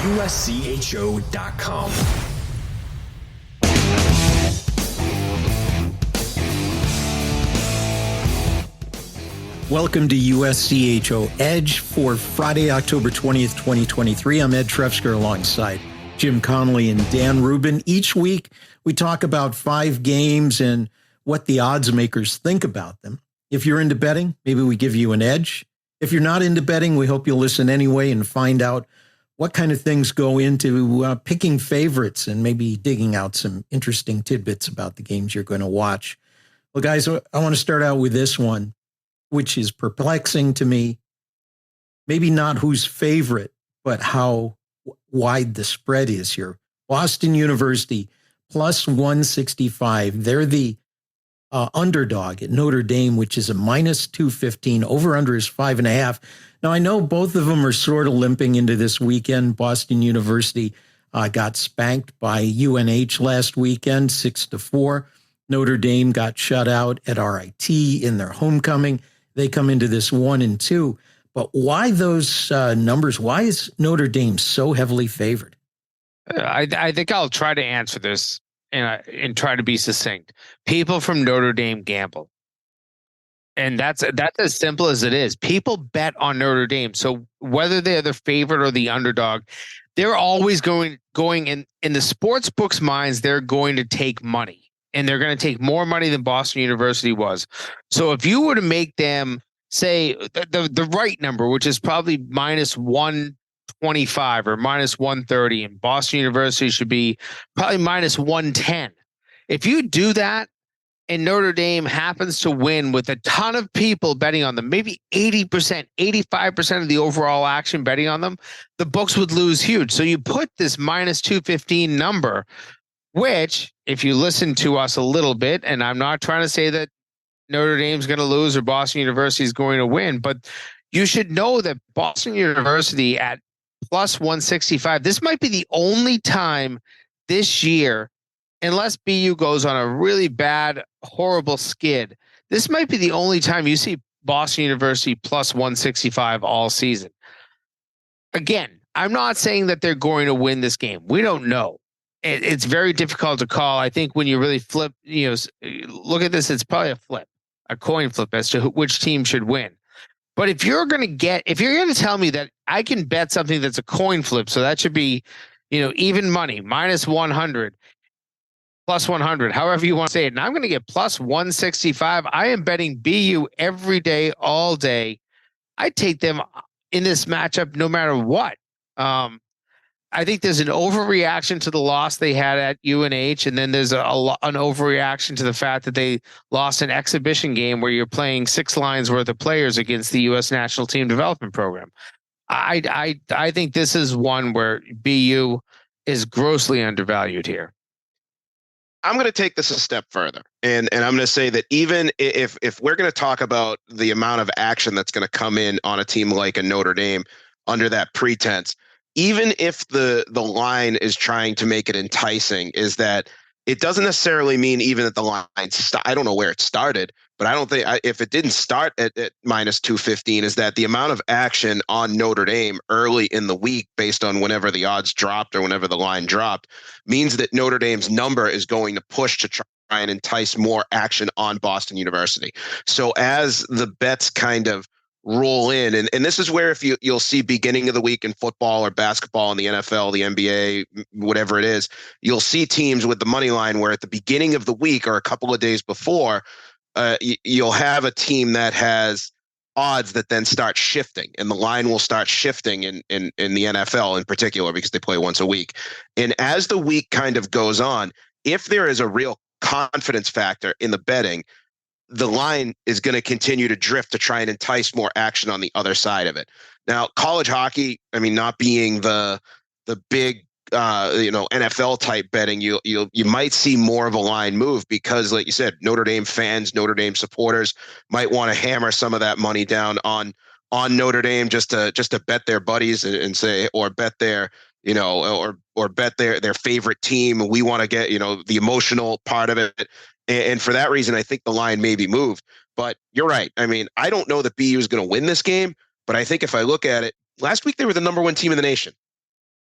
USCHO.com. Welcome to USCHO Edge for Friday, October 20th, 2023. I'm Ed Trefzger alongside Jim Connelly and Dan Rubin. Each week, we talk about 5 games and what the odds makers think about them. If you're into betting, maybe we give you an edge. If you're not into betting, we hope you'll listen anyway and find out what kind of things go into picking favorites and maybe digging out some interesting tidbits about the games you're going to watch. Well, guys, I want to start out with this one, which is perplexing to me. Maybe not who's favorite, but how wide the spread is here. Boston University plus 165. They're the underdog at Notre Dame, which is a minus 215. Over under is 5.5. Now, I know both of them are sort of limping into this weekend. Boston University got spanked by UNH last weekend, 6-4. Notre Dame got shut out at RIT in their homecoming. They come into this 1-2. But why those numbers? Why is Notre Dame so heavily favored? I think I'll try to answer this and try to be succinct. People from Notre Dame gamble. And that's as simple as it is. People bet on Notre Dame. So whether they're the favorite or the underdog, they're always going in the sports books' minds, they're going to take money. And they're going to take more money than Boston University was. So if you were to make them say the right number, which is probably minus 125 or minus 130, and Boston University should be probably minus 110. If you do that and Notre Dame happens to win with a ton of people betting on them, maybe 80%, 85% of the overall action betting on them, the books would lose huge. So you put this minus 215 number, which, if you listen to us a little bit, and I'm not trying to say that Notre Dame's going to lose or Boston University is going to win, but you should know that Boston University at plus 165, this might be the only time this year, unless BU goes on a really bad, horrible skid, this might be the only time you see Boston University plus 165 all season. Again, I'm not saying that they're going to win this game. We don't know. It's very difficult to call. I think when you really flip, look at this, it's probably a coin flip as to which team should win. But if you're going to tell me that I can bet something that's a coin flip, so that should be, even money, minus 100, plus 100, however you want to say it. And I'm going to get plus 165. I am betting BU every day, all day. I take them in this matchup no matter what. I think there's an overreaction to the loss they had at UNH, and then there's an overreaction to the fact that they lost an exhibition game where you're playing 6 lines worth of players against the U.S. National Team Development Program. I think this is one where BU is grossly undervalued here. I'm going to take this a step further, and I'm going to say that even if we're going to talk about the amount of action that's going to come in on a team like a Notre Dame under that pretense, even if the line is trying to make it enticing, is that it doesn't necessarily mean even that the line, I don't know where it started, but I don't think if it didn't start at minus 215, is that the amount of action on Notre Dame early in the week based on whenever the odds dropped or whenever the line dropped means that Notre Dame's number is going to push to try and entice more action on Boston University. So as the bets kind of roll in, and this is where if you'll see beginning of the week in football or basketball in the NFL, the NBA, whatever it is, you'll see teams with the money line where at the beginning of the week or a couple of days before, you'll have a team that has odds that then start shifting, and the line will start shifting in the NFL in particular because they play once a week. And as the week kind of goes on, if there is a real confidence factor in the betting, the line is going to continue to drift to try and entice more action on the other side of it. Now, college hockey, I mean, not being the big NFL type betting, you might see more of a line move because, like you said, Notre Dame fans, Notre Dame supporters might want to hammer some of that money down on Notre Dame just to bet their buddies and say, or bet their or bet their favorite team. We want to get the emotional part of it. And for that reason, I think the line may be moved. But you're right. I mean, I don't know that BU is going to win this game, but I think if I look at it, last week they were the number 1 team in the nation.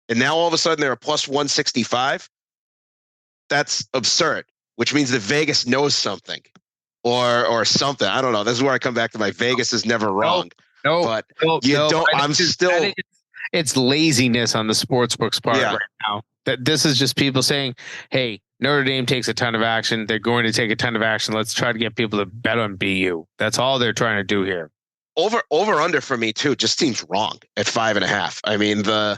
and now all of a sudden they're a plus 165. That's absurd, which means that Vegas knows something or something. I don't know. This is where I come back to my Vegas is never wrong. But you don't. I'm still. It's laziness on the sportsbook's part right now. That this is just people saying, "Hey, Notre Dame takes a ton of action. They're going to take a ton of action. Let's try to get people to bet on BU." That's all they're trying to do here. Over under for me too just seems wrong at 5.5. I mean I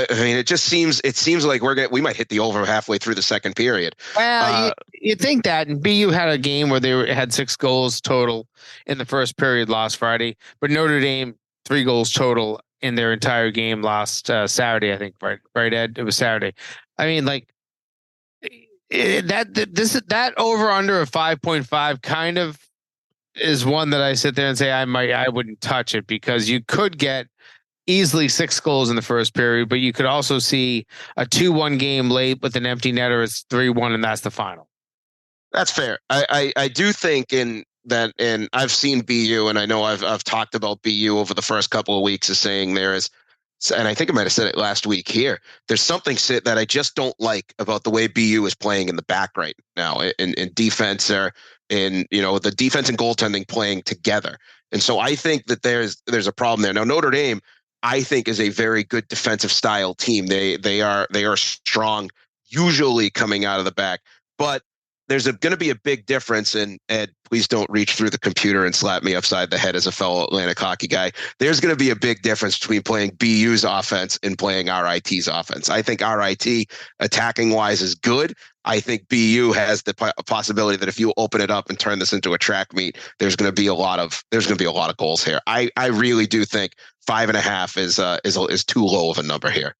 mean it seems like we might hit the over halfway through the second period. Well, you think that, and BU had a game where they had 6 goals total in the first period last Friday, but Notre Dame 3 goals total in their entire game last Saturday, I think. Right, Ed? It was Saturday. I mean, like that over under of 5.5 kind of is one that I sit there and say I wouldn't touch it, because you could get easily 6 goals in the first period, but you could also see a 2-1 game late with an empty netter. It's 3-1, and that's the final. That's fair. I do think and I've seen BU, and I know I've talked about BU over the first couple of weeks as saying there is, and I think I might have said it last week here, there's something that I just don't like about the way BU is playing in the back right now in defense, or in, the defense and goaltending playing together. And so I think that there's a problem there. Now, Notre Dame, I think, is a very good defensive style team. They are strong, usually coming out of the back, but there's going to be a big difference. And Ed, please don't reach through the computer and slap me upside the head as a fellow Atlantic hockey guy. There's going to be a big difference between playing BU's offense and playing RIT's offense. I think RIT attacking wise is good. I think BU has the possibility that if you open it up and turn this into a track meet, there's going to be a lot of goals here. I really do think 5.5 is too low of a number here.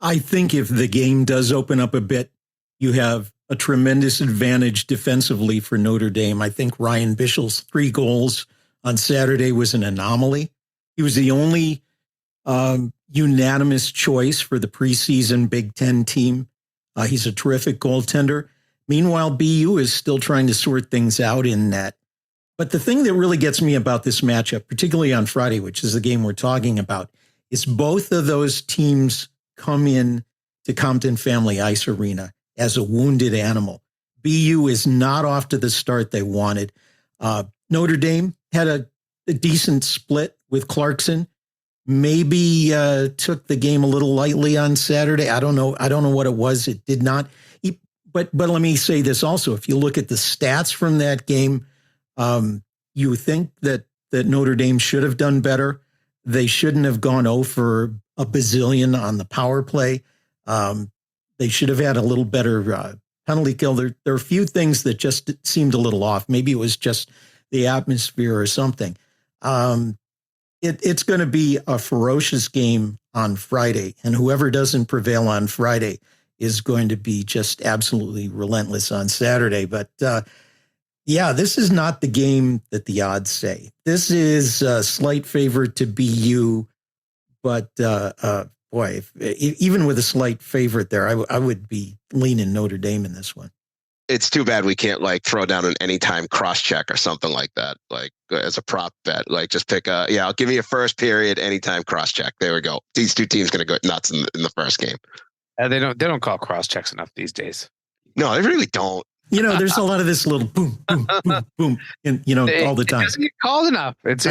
I think if the game does open up a bit, you have a tremendous advantage defensively for Notre Dame. I think Ryan Bischel's 3 goals on Saturday was an anomaly. He was the only unanimous choice for the preseason Big Ten team. He's a terrific goaltender. Meanwhile, BU is still trying to sort things out in net. But the thing that really gets me about this matchup, particularly on Friday, which is the game we're talking about, is both of those teams come in to Compton Family Ice Arena as a wounded animal. BU is not off to the start they wanted. Notre Dame had a decent split with Clarkson. Maybe took the game a little lightly on Saturday. I don't know what it was. It did not. But let me say this also. If you look at the stats from that game, you think that Notre Dame should have done better. They shouldn't have gone 0 for a bazillion on the power play. They should have had a little better penalty kill. There are a few things that just seemed a little off. Maybe it was just the atmosphere or something. It's going to be a ferocious game on Friday, and whoever doesn't prevail on Friday is going to be just absolutely relentless on Saturday. But this is not the game that the odds say. This is a slight favorite to BU, but boy, even with a slight favorite there, I would be leaning Notre Dame in this one. It's too bad we can't throw down an anytime cross check or something like that, as a prop bet. Just pick I'll give you a first period anytime cross check. There we go. These two teams going to go nuts in the first game. They don't call cross checks enough these days. No, they really don't. There's a lot of this little boom, boom, boom, boom, and all the time. It doesn't get called enough. It's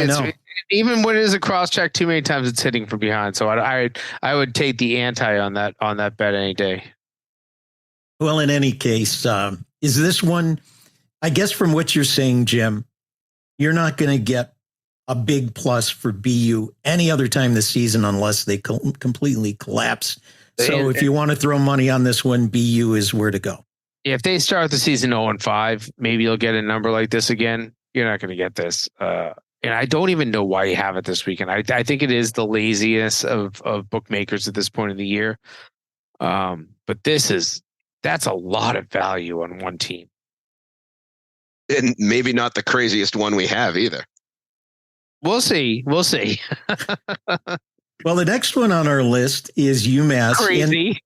even when it is a cross check, too many times it's hitting from behind. So I would take the anti on that bet any day. Well, in any case, is this one, I guess from what you're saying, Jim, you're not going to get a big plus for BU any other time this season unless they completely collapse. So if you want to throw money on this one, BU is where to go. If they start the season 0-5, maybe you'll get a number like this again. You're not going to get this. And I don't even know why you have it this weekend. I think it is the laziness of bookmakers at this point of the year. But that's a lot of value on one team. And maybe not the craziest one we have either. We'll see. We'll see. Well, the next one on our list is UMass. Crazy.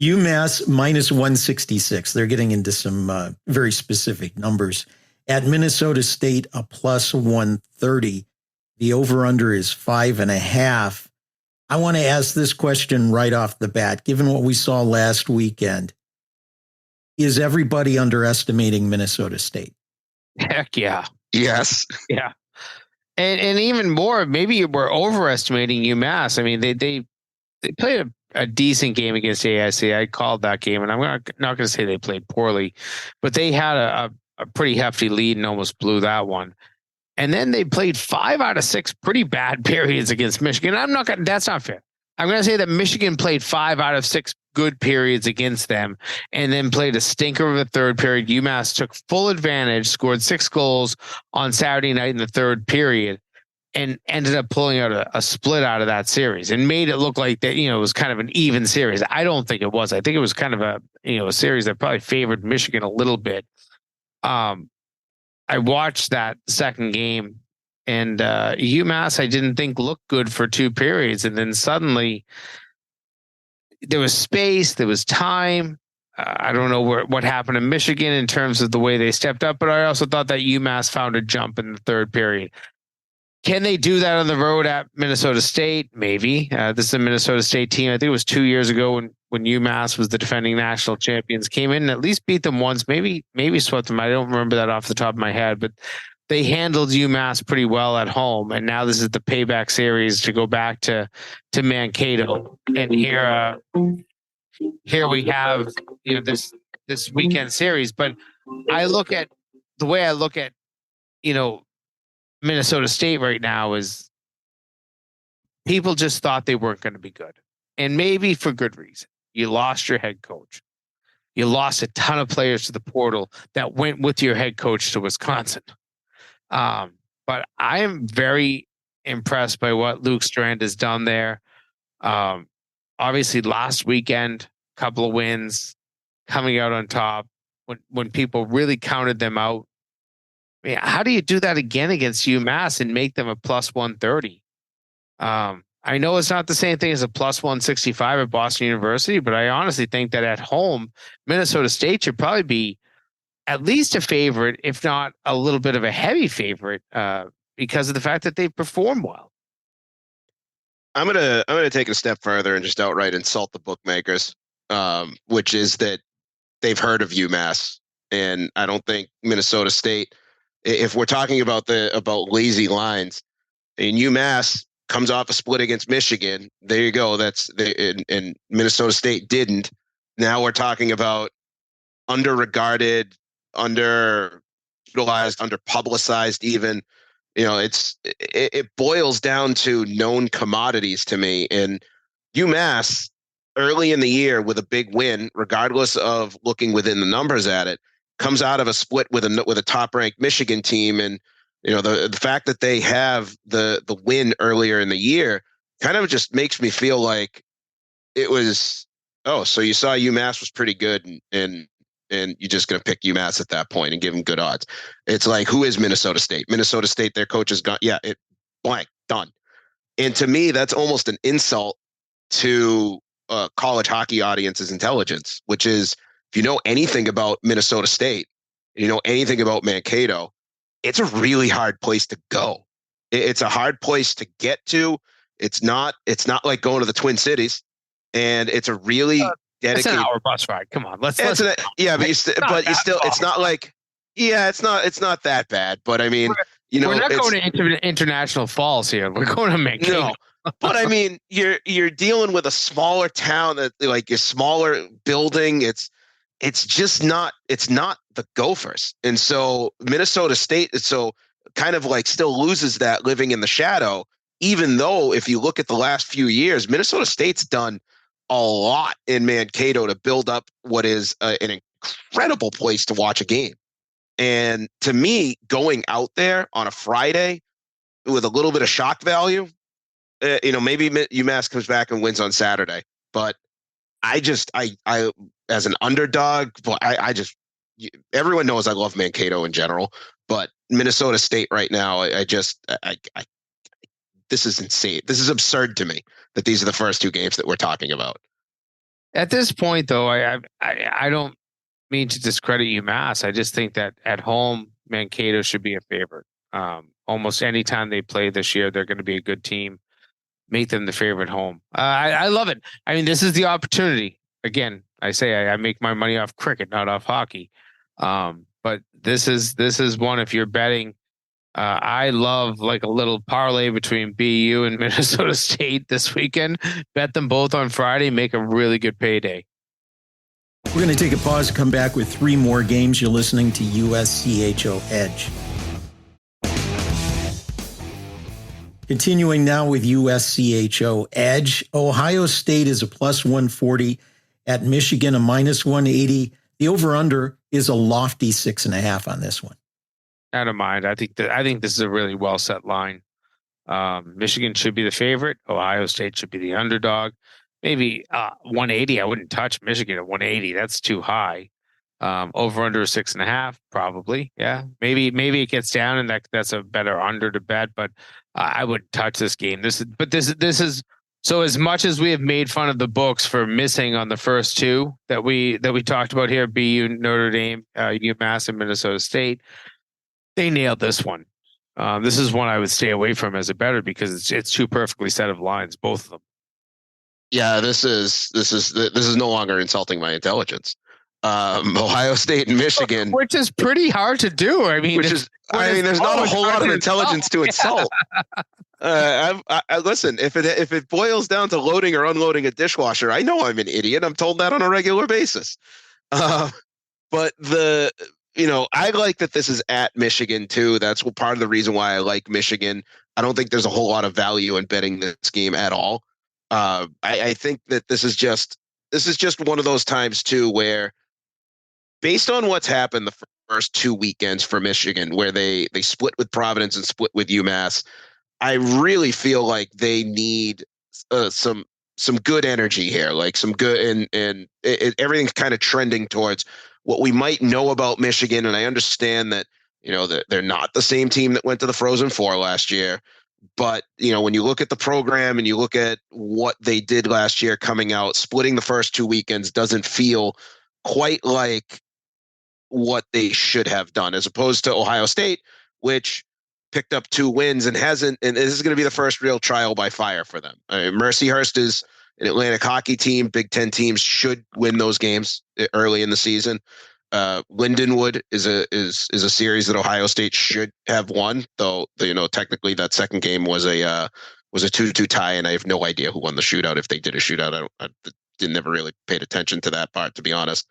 UMass minus 166. They're getting into some very specific numbers. At Minnesota State, a plus 130. The over-under is 5.5. I want to ask this question right off the bat. Given what we saw last weekend, is everybody underestimating Minnesota State? Heck yeah. Yes. Yeah. And even more, maybe we're overestimating UMass. I mean, they played a decent game against AIC. I called that game, and I'm not going to say they played poorly, but they had a pretty hefty lead and almost blew that one. And then they played 5 out of 6 pretty bad periods against Michigan. That's not fair. I'm going to say that Michigan played 5 out of 6 good periods against them and then played a stinker of a third period. UMass took full advantage, scored 6 goals on Saturday night in the third period, and ended up pulling out a split out of that series and made it look like that, it was kind of an even series. I don't think it was. I think it was kind of a series that probably favored Michigan a little bit. I watched that second game, and UMass I didn't think looked good for 2 periods, and then suddenly there was space, there was time. I don't know what happened in Michigan in terms of the way they stepped up, but I also thought that UMass found a jump in the third period. Can they do that on the road at Minnesota State? Maybe. This is a Minnesota State team. I think it was 2 years ago when UMass was the defending national champions, came in and at least beat them once, maybe swept them. I don't remember that off the top of my head, but they handled UMass pretty well at home. And now this is the payback series to go back to Mankato. And here we have this weekend series. But I look at the way I look at Minnesota State right now is people just thought they weren't going to be good, and maybe for good reason. You lost your head coach. You lost a ton of players to the portal that went with your head coach to Wisconsin. But I am very impressed by what Luke Strand has done there. Obviously, last weekend, couple of wins, coming out on top when people really counted them out. I mean, how do you do that again against UMass and make them a plus 130? I know it's not the same thing as a plus 165 at Boston University, but I honestly think that at home, Minnesota State should probably be at least a favorite, if not a little bit of a heavy favorite, because of the fact that they perform well. I'm gonna take it a step further and just outright insult the bookmakers, which is that they've heard of UMass, and I don't think Minnesota State. If we're talking about lazy lines, and UMass comes off a split against Michigan, there you go. And Minnesota State didn't. Now we're talking about underregarded, underutilized, underpublicized. Even it boils down to known commodities to me. And UMass early in the year with a big win, regardless of looking within the numbers at it, comes out of a split with a top-ranked Michigan team, and the fact that they have the win earlier in the year kind of just makes me feel like it was, so you saw UMass was pretty good, and you're just going to pick UMass at that point and give them good odds. It's like, who is Minnesota State? Minnesota State, their coach is gone. Yeah, blank, done. And to me, that's almost an insult to college hockey audience's intelligence, which is, if you know anything about Minnesota State, you know anything about Mankato, it's a really hard place to go. It's a hard place to get to. It's not like going to the Twin Cities, and it's a really dedicated. It's an hour bus ride. Come on, let's. But it's not like, it's not that bad. But I mean, we're not going to International Falls here. We're going to Mankato. No. But I mean, you're dealing with a smaller town that, like, a smaller building. It's just not. It's not the Gophers, and so Minnesota State. So kind of like still loses that living in the shadow. Even though if you look at the last few years, Minnesota State's done a lot in Mankato to build up what is an incredible place to watch a game. And to me, going out there on a Friday with a little bit of shock value, maybe UMass comes back and wins on Saturday. But I as an underdog, everyone knows I love Mankato in general, but Minnesota State right now, this is insane. This is absurd to me that these are the first 2 games that we're talking about. At this point, though, I don't mean to discredit UMass. I just think that at home, Mankato should be a favorite. Almost any time they play this year, they're going to be a good team. make them the favorite home. I love it. I mean, this is the opportunity. Again, I say I make my money off cricket, not off hockey. But this is one, if you're betting, I love like a little parlay between BU and Minnesota State this weekend. Bet them both on Friday, make a really good payday. We're going to take a pause, come back with 3 more games. You're listening to USCHO Edge. Continuing now with USCHO Edge. Ohio State is a plus 140 at Michigan, a minus 180. The over-under is a lofty 6.5 on this one. I don't mind. I think this is a really well set line. Michigan should be the favorite. Ohio State should be the underdog. Maybe 180. I wouldn't touch Michigan at 180. That's too high. Over under 6.5, probably. Yeah, maybe it gets down, and that's a better under to bet. But I wouldn't touch this game. This is so. As much as we have made fun of the books for missing on the first 2 that we talked about here, BU, Notre Dame, UMass, and Minnesota State, they nailed this one. This is one I would stay away from as a bettor because it's too perfectly set of lines, both of them. Yeah, this is no longer insulting my intelligence. Ohio State and Michigan, which is pretty hard to do. I mean, there's not a whole lot of intelligence to insult. I listen, if it boils down to loading or unloading a dishwasher, I know I'm an idiot. I'm told that on a regular basis. But I like that this is at Michigan too. That's part of the reason why I like Michigan. I don't think there's a whole lot of value in betting this game at all. I think that this is just one of those times too where, based on what's happened the first 2 weekends for Michigan, where they split with Providence and split with UMass, I really feel like they need some good energy here, like some good, and everything's kind of trending towards what we might know about Michigan. And I understand that that they're not the same team that went to the Frozen Four last year. But, when you look at the program and you look at what they did last year coming out, splitting the first 2 weekends doesn't feel quite like what they should have done, as opposed to Ohio State, which picked up 2 wins and this is going to be the first real trial by fire for them. Mercyhurst is an Atlantic hockey team. Big Ten teams should win those games early in the season. Lindenwood is a series that Ohio State should have won, though technically that second game was a 2-2 tie, and I have no idea who won the shootout. If they did a shootout, I never really paid attention to that part, to be honest.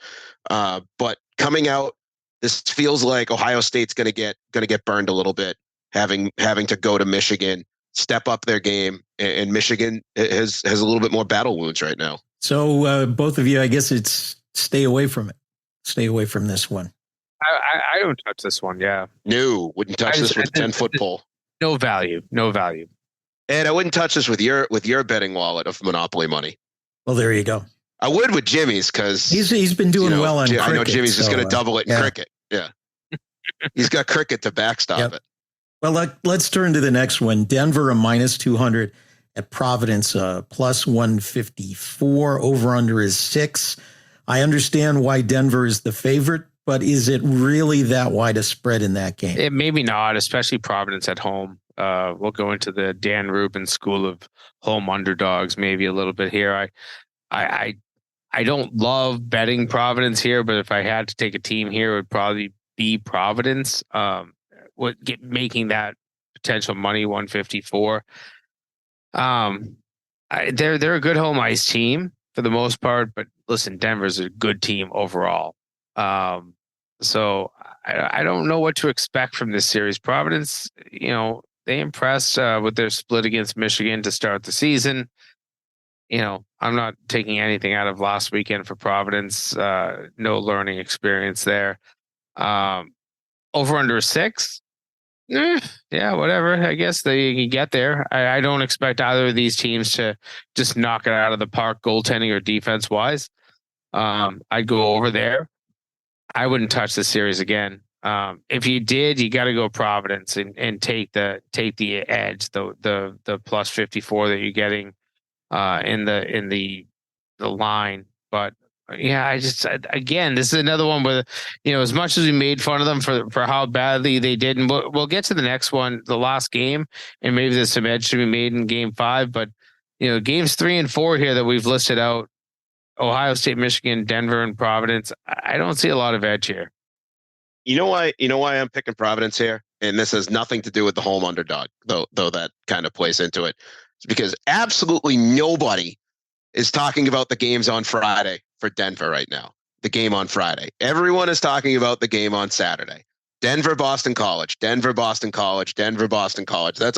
But coming out, this feels like Ohio State's going to get burned a little bit, having to go to Michigan, step up their game, and Michigan has a little bit more battle wounds right now. So both of you, I guess it's stay away from it. Stay away from this one. I don't touch this one. Yeah. No, wouldn't touch this with a 10-foot pole. No value. And I wouldn't touch this with your betting wallet of Monopoly money. Well, there you go. I would with Jimmy's, because he's been doing well on cricket. I know Jimmy's just going to double it in cricket. Yeah. He's got cricket to backstop it. Well, let's turn to the next one. Denver, a minus 200 at Providence, plus 154. Over under is 6. I understand why Denver is the favorite, but is it really that wide a spread in that game? It maybe not, especially Providence at home. We'll go into the Dan Rubin school of home underdogs maybe a little bit here. I don't love betting Providence here, but if I had to take a team here, it would probably be Providence. Making that potential money 154. They're a good home ice team for the most part, but listen, Denver's a good team overall. So I don't know what to expect from this series. Providence, they impressed with their split against Michigan to start the season. I'm not taking anything out of last weekend for Providence. No learning experience there. Over under 6. Yeah, whatever. I guess they can get there. I don't expect either of these teams to just knock it out of the park, goaltending or defense wise. I'd go over there. I wouldn't touch the series again. If you did, you got to go Providence and take the edge, the plus 54 that you're getting in the line. But yeah, again, this is another one where, as much as we made fun of them for how badly they did, and we'll get to the next one, the last game, and maybe there's some edge to be made in game 5. But games 3 and 4 here that we've listed out, Ohio State, Michigan, Denver, and Providence. I don't see a lot of edge here. You know why I'm picking Providence here? And this has nothing to do with the home underdog, though that kind of plays into it. It's because absolutely nobody is talking about the games on Friday for Denver right now. The game on Friday. Everyone is talking about the game on Saturday. Denver, Boston College, Denver, Boston College, Denver, Boston College. That's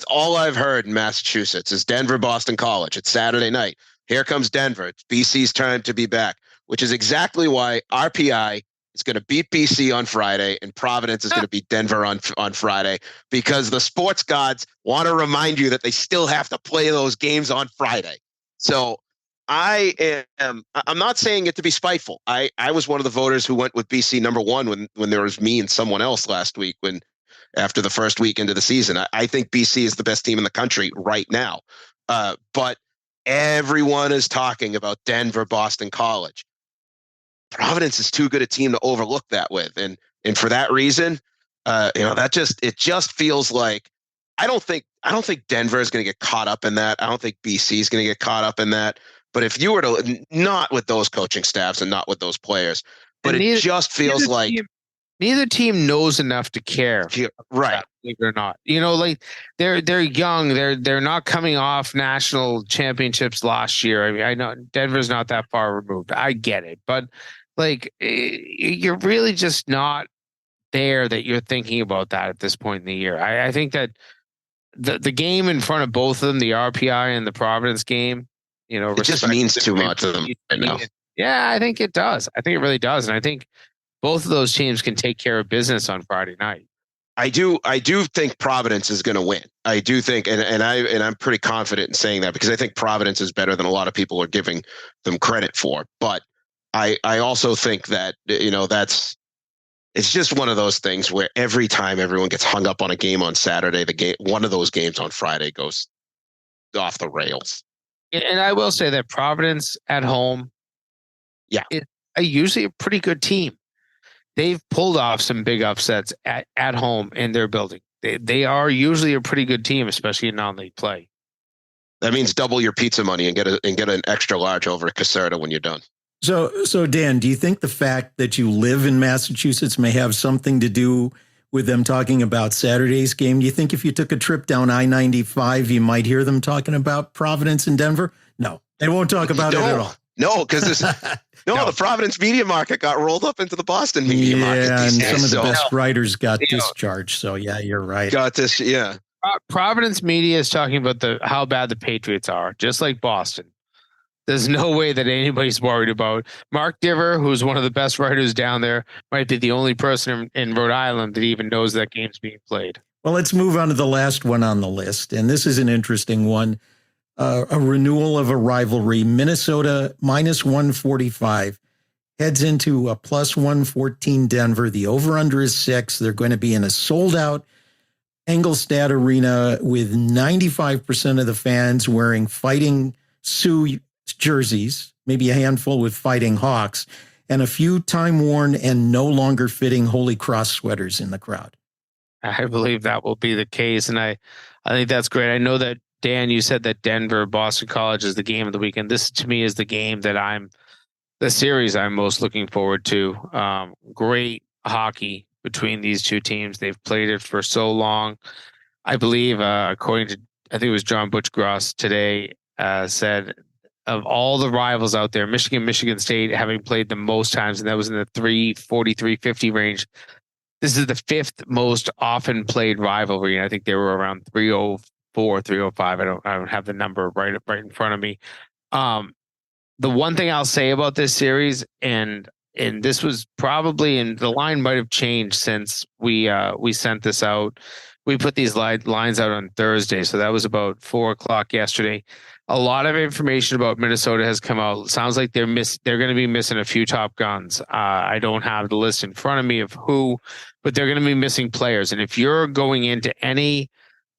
all I've heard in Massachusetts is Denver, Boston College. It's Saturday night. Here comes Denver. It's BC's turn to be back, which is exactly why RPI is going to beat BC on Friday and Providence is going to beat Denver on Friday, because the sports gods want to remind you that they still have to play those games on Friday. So I'm not saying it to be spiteful. I was one of the voters who went with BC number 1 when there was me and someone else last week after the first week into the season. I think BC is the best team in the country right now. But everyone is talking about Denver, Boston College. Providence is too good a team to overlook that with. And for that reason, it just feels like I don't think Denver is going to get caught up in that. I don't think BC is going to get caught up in that. But if you were to, not with those coaching staffs and not with those players, but it just feels like neither team knows enough to care, right? Believe it or not, like they're young. They're not coming off national championships last year. I mean, I know Denver's not that far removed. I get it, but you're really just not there that you're thinking about that at this point in the year. I think that the game in front of both of them, the RPI and the Providence game, it just means too much to them right now. Yeah, I think it does. I think it really does. And I think both of those teams can take care of business on Friday night. I do think Providence is going to win. I do think, and I'm pretty confident in saying that because I think Providence is better than a lot of people are giving them credit for. But I also think that, it's just one of those things where every time everyone gets hung up on a game on Saturday, one of those games on Friday goes off the rails. And I will say that Providence at home, is usually a pretty good team. They've pulled off some big upsets at home in their building. They are usually a pretty good team, especially in non-league play. That means double your pizza money and get an extra large over at Caserta when you're done. So Dan, do you think the fact that you live in Massachusetts may have something to do with them talking about Saturday's game? Do you think if you took a trip down I-95, you might hear them talking about Providence and Denver? No, they won't talk about it at all. No, because the Providence media market got rolled up into the Boston media market. Yeah, and some of the best writers got discharged. So yeah, you're right. Providence media is talking about how bad the Patriots are, just like Boston. There's no way that anybody's worried about Mark Diver, who's one of the best writers down there, might be the only person in Rhode Island that even knows that game's being played. Well, let's move on to the last one on the list. And this is an interesting one. A renewal of a rivalry. Minnesota minus 145 heads into a plus 114 Denver. The over-under is 6. They're going to be in a sold-out Engelstad Arena with 95% of the fans wearing Fighting Sioux jerseys, maybe a handful with Fighting Hawks, and a few time-worn and no longer fitting Holy Cross sweaters in the crowd. I believe that will be the case, and I think that's great. I know that, Dan, you said that Denver, Boston College is the game of the weekend. This, to me, is the game that the series I'm most looking forward to. Great hockey between these two teams. They've played it for so long. I believe, according to, I think it was John Butchgross today, said of all the rivals out there, Michigan State having played the most times, and that was in the 340, 350 range. This is the 5th most often played rivalry. And I think they were around 304, 305. I don't have the number right in front of me. The one thing I'll say about this series, and this was probably, and the line might have changed since we sent this out. We put these lines out on Thursday, so that was about 4:00 yesterday. A lot of information about Minnesota has come out. Sounds like they're going to be missing a few top guns. I don't have the list in front of me of who, but they're going to be missing players. And if you're going into any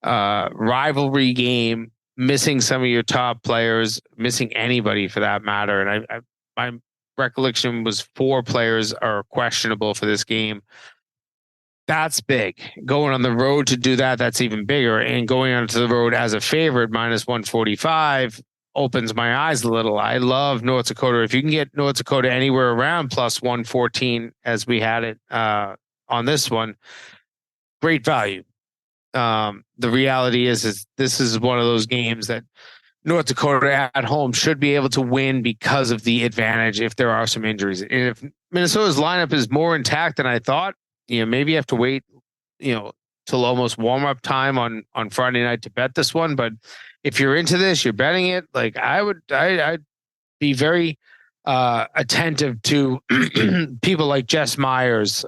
rivalry game missing some of your top players, missing anybody for that matter, and my recollection was 4 players are questionable for this game. That's big. Going on the road to do that, that's even bigger. And going onto the road as a favorite, minus 145, opens my eyes a little. I love North Dakota. If you can get North Dakota anywhere around plus 114, as we had it on this one, great value. The reality is this is one of those games that North Dakota at home should be able to win because of the advantage if there are some injuries. And if Minnesota's lineup is more intact than I thought, maybe you have to wait, till almost warm up time on Friday night to bet this one. But if you're into this, you're betting it. Like I'd be very attentive to people like Jess Myers,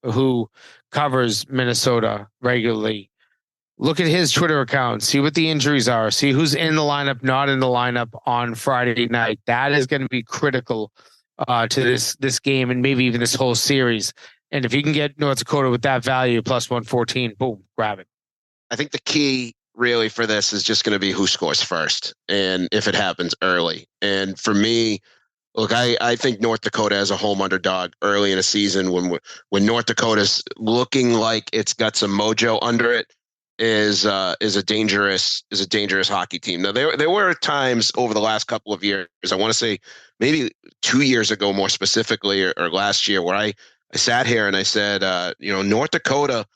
who covers Minnesota regularly. Look at his Twitter account, see what the injuries are, see who's in the lineup, not in the lineup on Friday night. That is going to be critical to this game and maybe even this whole series. And if you can get North Dakota with that value plus 114, boom, grab it. I think the key really for this is just going to be who scores first and if it happens early. And for me, look, I think North Dakota as a home underdog early in a season when North Dakota's looking like it's got some mojo under it is a dangerous hockey team. Now there were times over the last couple of years, I want to say maybe 2 years ago more specifically, or last year, where I sat here and I said, North Dakota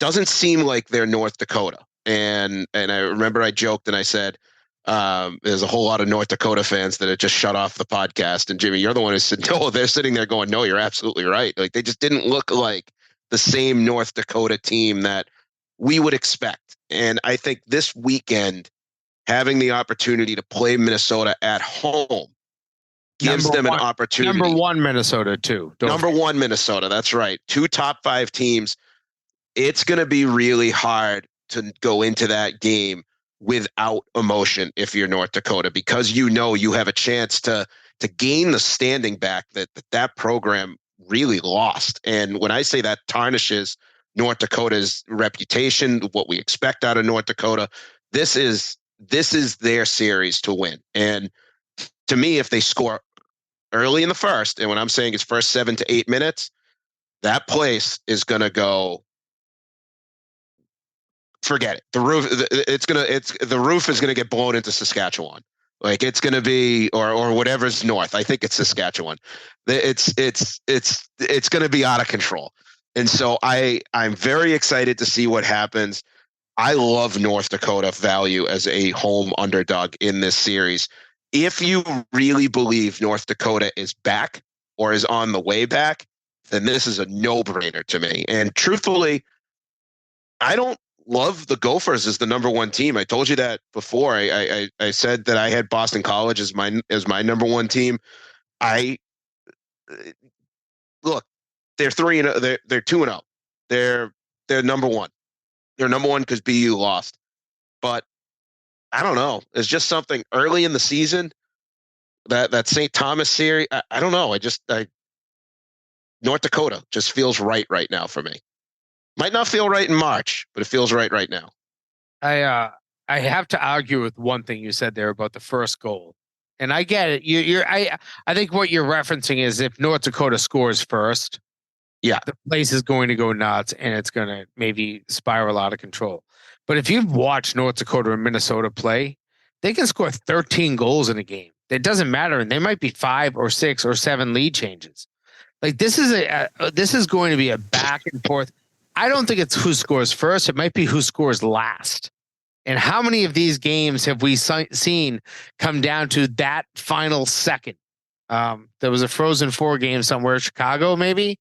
doesn't seem like they're North Dakota. And I remember I joked and I said, there's a whole lot of North Dakota fans that had just shut off the podcast. And Jimmy, you're the one who said, no, they're sitting there going, no, you're absolutely right. Like they just didn't look like the same North Dakota team that we would expect. And I think this weekend, having the opportunity to play Minnesota at home gives them an opportunity. Number one Minnesota, too. Number one Minnesota, that's right. 2 top 5 teams. It's going to be really hard to go into that game without emotion if you're North Dakota, because you have a chance to gain the standing back that program really lost. And when I say that tarnishes North Dakota's reputation, what we expect out of North Dakota, this is their series to win. And to me, if they score early in the first, and when I'm saying it's first 7 to 8 minutes, that place is going to go, forget it. The roof is going to get blown into Saskatchewan. Like it's going to be, or whatever's north. I think it's Saskatchewan. It's going to be out of control. And so I'm very excited to see what happens. I love North Dakota value as a home underdog in this series. If you really believe North Dakota is back or is on the way back, then this is a no-brainer to me. And truthfully, I don't love the Gophers as the number one team. I told you that before. I said that I had Boston College as my number one team. Look, they're 3-0. They're 2-0. They're number one. They're number one because BU lost. But I don't know. It's just something early in the season. That St. Thomas series. I don't know. North Dakota just feels right now for me. Might not feel right in March, but it feels right now. I have to argue with one thing you said there about the first goal, and I get it. I think what you're referencing is if North Dakota scores first, yeah, the place is going to go nuts, and it's going to maybe spiral out of control. But if you've watched North Dakota and Minnesota play, they can score 13 goals in a game. It doesn't matter, and they might be 5 or 6 or 7 lead changes. Like this is going to be a back and forth. I don't think it's who scores first. It might be who scores last. And how many of these games have we seen come down to that final second? There was a Frozen 4 game somewhere, Chicago maybe,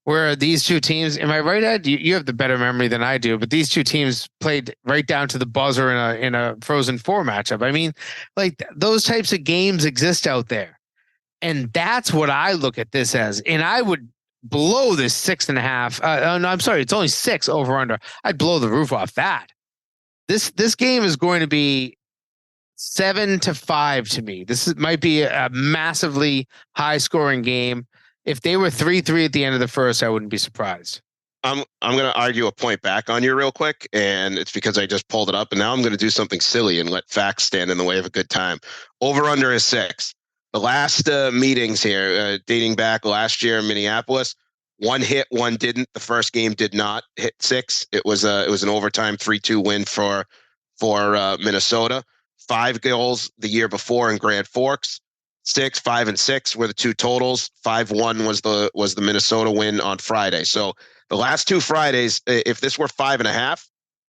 where these two teams, am I right, Ed? You have the better memory than I do, but these two teams played right down to the buzzer in a Frozen 4 matchup. I mean, like those types of games exist out there. And that's what I look at this as. And I would blow this 6.5. No, I'm sorry. It's only 6 over under. I'd blow the roof off that. This game is going to be 7-5 to me. Might be a massively high scoring game. If they were 3-3 at the end of the first, I wouldn't be surprised. I'm going to argue a point back on you real quick, and it's because I just pulled it up, and now I'm going to do something silly and let facts stand in the way of a good time. Over under is 6. The last meetings here, dating back last year in Minneapolis, One hit, one didn't. The first game did not hit 6. It was an overtime 3-2 win for Minnesota. 5 goals the year before in Grand Forks. 6, 5, and 6 were the two totals. 5-1 was the Minnesota win on Friday. So the last 2 Fridays, if this were 5.5,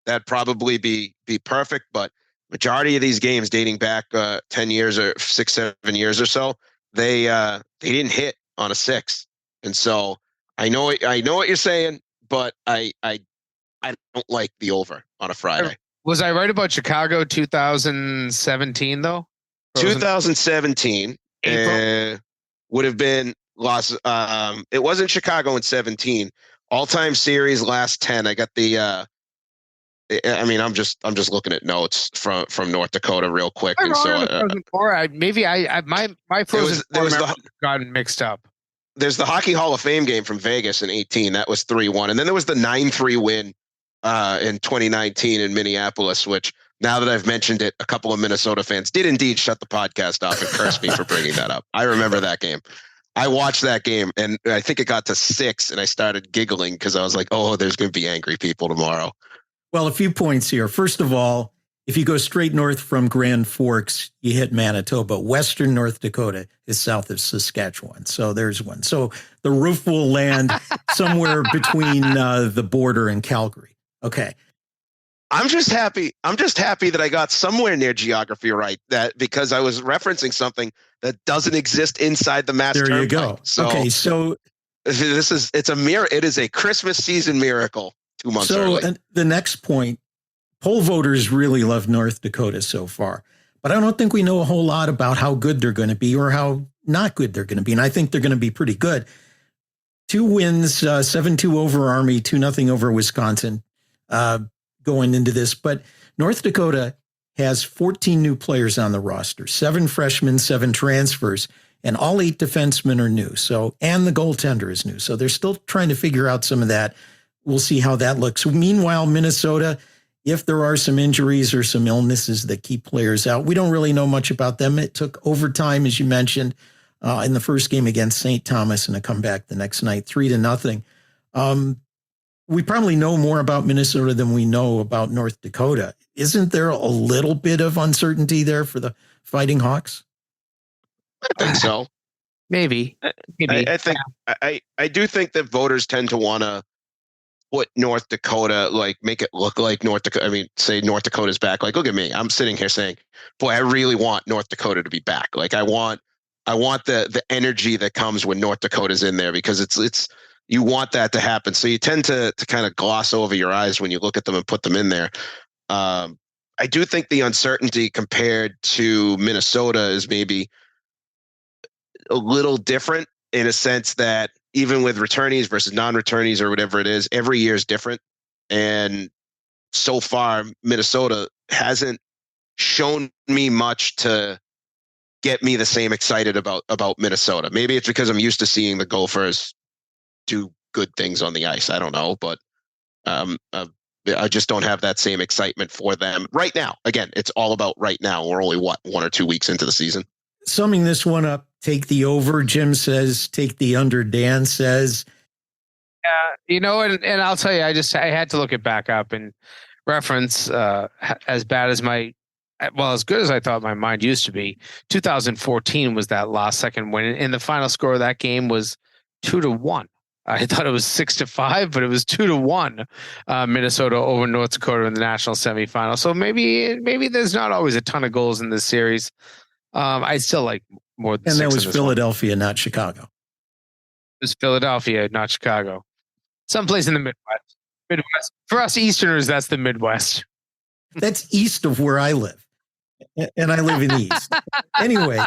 that'd probably be perfect. But majority of these games dating back 10 years or 6, 7 years or so, they didn't hit on a 6. And so I know what you're saying, but I don't like the over on a Friday. Was I right about Chicago 2017 though? 2017 would have been lost. It wasn't Chicago in 17. All-time series last 10. I got the. I mean, I'm just looking at notes from North Dakota real quick, and so my Frozen Four gotten mixed up. There's the Hockey Hall of Fame game from Vegas in 18. That was 3-1, and then there was the 9-3 win in 2019 in Minneapolis, which now that I've mentioned it, a couple of Minnesota fans did indeed shut the podcast off and curse me for bringing that up. I remember that game. I watched that game, and I think it got to 6, and I started giggling because I was like, oh, there's going to be angry people tomorrow. Well, a few points here. First of all, if you go straight north from Grand Forks, you hit Manitoba. Western North Dakota is south of Saskatchewan. So there's one. So the roof will land somewhere between the border and Calgary. Okay. I'm just happy that I got somewhere near geography right, that because I was referencing something that doesn't exist inside the Mass Turnpike. There you go. So okay, so it's a mirror. It is a Christmas season miracle 2 months early. So the next point, poll voters really love North Dakota so far, but I don't think we know a whole lot about how good they're going to be or how not good they're going to be. And I think they're going to be pretty good. 2 wins, 7-2 over Army, 2-0 over Wisconsin. Going into this, but North Dakota has 14 new players on the roster, 7 freshmen, 7 transfers, and all 8 defensemen are new. So, and the goaltender is new. So they're still trying to figure out some of that. We'll see how that looks. Meanwhile, Minnesota, if there are some injuries or some illnesses that keep players out, we don't really know much about them. It took overtime, as you mentioned, in the first game against St. Thomas and a comeback the next night, 3-0. We probably know more about Minnesota than we know about North Dakota. Isn't there a little bit of uncertainty there for the Fighting Hawks? I think so. Maybe. I think I do think that voters tend to want to put North Dakota, like make it look like North Dakota. I mean, say North Dakota's back. Like, look at me. I'm sitting here saying, boy, I really want North Dakota to be back. Like I want the energy that comes when North Dakota's in there, because it's you want that to happen. So you tend to kind of gloss over your eyes when you look at them and put them in there. I do think the uncertainty compared to Minnesota is maybe a little different in a sense that even with returnees versus non-returnees or whatever it is, every year is different. And so far, Minnesota hasn't shown me much to get me the same excited about Minnesota. Maybe it's because I'm used to seeing the Gophers do good things on the ice. I don't know, but I just don't have that same excitement for them right now. Again, it's all about right now. We're only 1 or 2 weeks into the season. Summing this one up, take the over. Jim says, take the under. Dan says, and I'll tell you, I had to look it back up and reference as bad as as good as I thought my mind used to be. 2014 was that last second win, and the final score of that game was 2-1. I thought it was 6-5, but it was 2-1. Minnesota over North Dakota in the national semifinal. So maybe there's not always a ton of goals in this series. I still like more than 6. And that was Philadelphia, not Chicago. It was Philadelphia, not Chicago. Someplace in the Midwest. For us Easterners, that's the Midwest. That's east of where I live. And I live in the East. Anyway,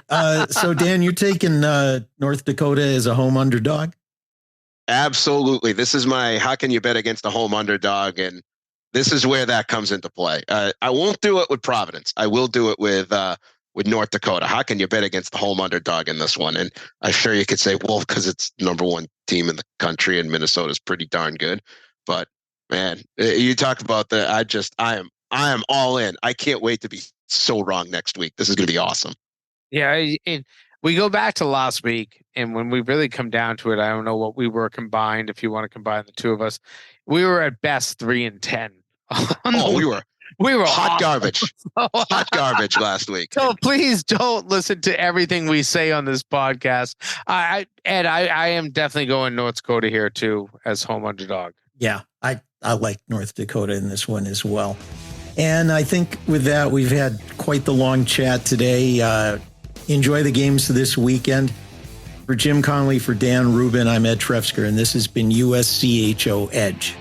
so Dan, you're taking North Dakota as a home underdog? Absolutely. This is my how can you bet against a home underdog, and this is where that comes into play. I won't do it with Providence. I will do it with North Dakota. How can you bet against the home underdog in this one? And I'm sure you could say, well, because it's number 1 team in the country and Minnesota's pretty darn good. But man, you talk about I am all in. I can't wait to be so wrong next week. This is going to be awesome. Yeah, we go back to last week, and when we really come down to it, I don't know what we were combined. If you want to combine the two of us, we were at best 3-10. We were awesome. hot garbage. Hot garbage last week. So please don't listen to everything we say on this podcast. I am definitely going North Dakota here too as home underdog. Yeah, I like North Dakota in this one as well. And I think with that, we've had quite the long chat today. Enjoy the games this weekend. For Jim Connelly, for Dan Rubin, I'm Ed Trefzger, and this has been USCHO Edge.